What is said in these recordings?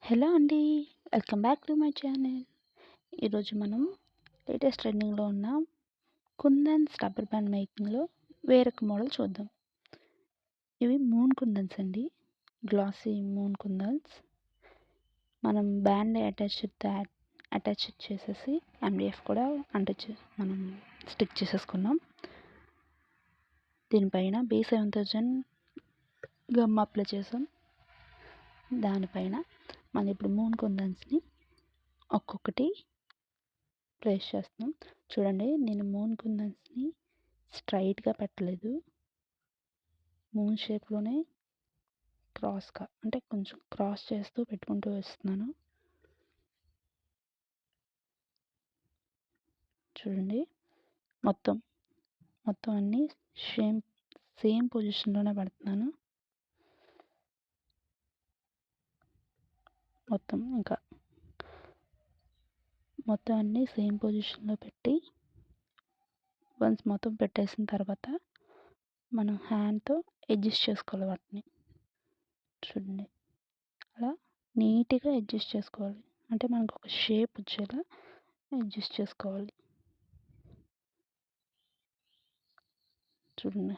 Hello అండి. Welcome back to my channel. ఈరోజు మనం లేటెస్ట్ ట్రెండింగ్‌లో ఉన్న కుందన్స్ రబ్బర్ బ్యాండ్ మేకింగ్‌లో వేరొక మోడల్ చూద్దాం. ఇవి మూన్ కుందన్స్ అండి. గ్లాసీ మూన్ కుందన్స్. మనం బ్యాండ్ అటాచ్ చేసేసి ఎండిఎఫ్ కూడా మనం స్టిక్ చేసేసుకున్నాం. దీనిపైన B7000 గమ్ అప్లై చేసాం. దానిపైన మనం ఇప్పుడు మూన్ కుందన్స్‌ని ఒక్కొక్కటి ప్లేస్ చేస్తున్నాం. చూడండి, నేను మూన్ కుందన్స్‌ని స్ట్రైట్‌గా పెట్టలేదు. మూన్ షేప్‌లోనే క్రాస్‌గా అంటే కొంచెం క్రాస్ చేస్తూ పెట్టుకుంటూ వేస్తున్నాను. చూడండి, మొత్తం మొత్తం అన్నీ సేమ్ పొజిషన్‌లోనే పెడుతున్నాను. మొత్తం అన్నీ సేమ్ పొజిషన్‌లో పెట్టి వన్స్ మొత్తం పెట్టేసిన తర్వాత మనం హ్యాండ్‌తో అడ్జస్ట్ చేసుకోవాలి వాటిని. చూడండి, అలా నీట్‌గా అడ్జస్ట్ చేసుకోవాలి. అంటే మనకు ఒక షేప్ వచ్చేలా అడ్జస్ట్ చేసుకోవాలి. చూడండి,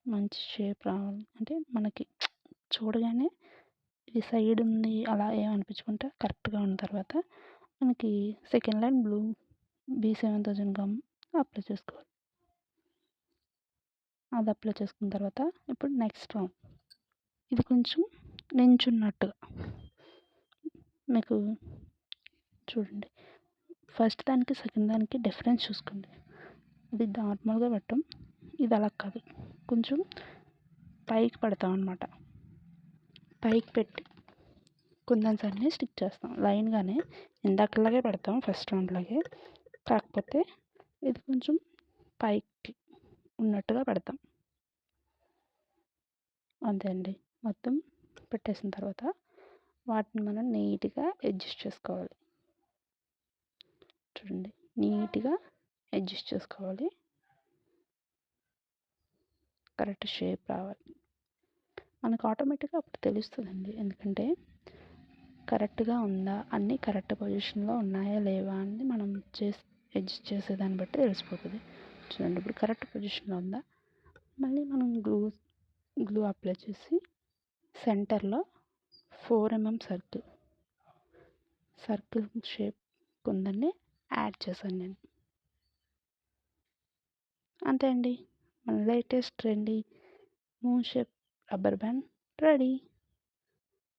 మంచి షేప్ రావాలి. అంటే మనకి చూడగానే ఇది సైడ్ ఉంది అలా ఏమనిపించకుండా కరెక్ట్గా ఉన్న తర్వాత మనకి second line B7000 gum apply చేసుకోవాలి. అది అప్లై చేసుకున్న తర్వాత ఇప్పుడు నెక్స్ట్ రౌండ్ ఇది కొంచెం నించున్నట్టుగా మీకు చూడండి, ఫస్ట్ దానికి సెకండ్ దానికి డిఫరెన్స్ చూసుకోండి. ఇది నార్మల్గా పెట్టాం, ఇది అలా కాదు, కొంచెం పైకి పెడతాం అన్నమాట. పైకి పెట్టి కుందన్స్ అన్నీ స్టిక్ చేస్తాం లైన్గానే, ఇందాకలాగే పెడతాం ఫస్ట్ రౌండ్ లాగే. కాకపోతే ఇది కొంచెం పైకి ఉన్నట్టుగా పెడతాం. అంతే అండి. మొత్తం పెట్టేసిన తర్వాత వాటిని మనం నీట్గా అడ్జస్ట్ చేసుకోవాలి. చూడండి, నీట్గా అడ్జస్ట్ చేసుకోవాలి. కరెక్ట్ షేప్ రావాలి. మనకు ఆటోమేటిక్గా అప్పుడు తెలుస్తుందండి. ఎందుకంటే కరెక్ట్గా ఉందా, అన్నీ కరెక్ట్ పొజిషన్లో ఉన్నాయా లేవా అని మనం అడ్జస్ట్ చేసేదాన్ని బట్టి తెలిసిపోతుంది. చూడండి, ఇప్పుడు కరెక్ట్ పొజిషన్లో ఉందా. మళ్ళీ మనం గ్లూ అప్లై చేసి సెంటర్లో 4 mm సర్కిల్ షేప్ కుందన్ని యాడ్ చేశాను నేను. అంతే అండి, మన latest trendy moon shape rubber band ready.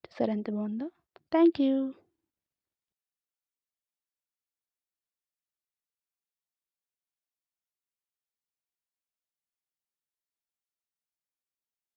చూసారా ఎంత బాగుందో. Thank you.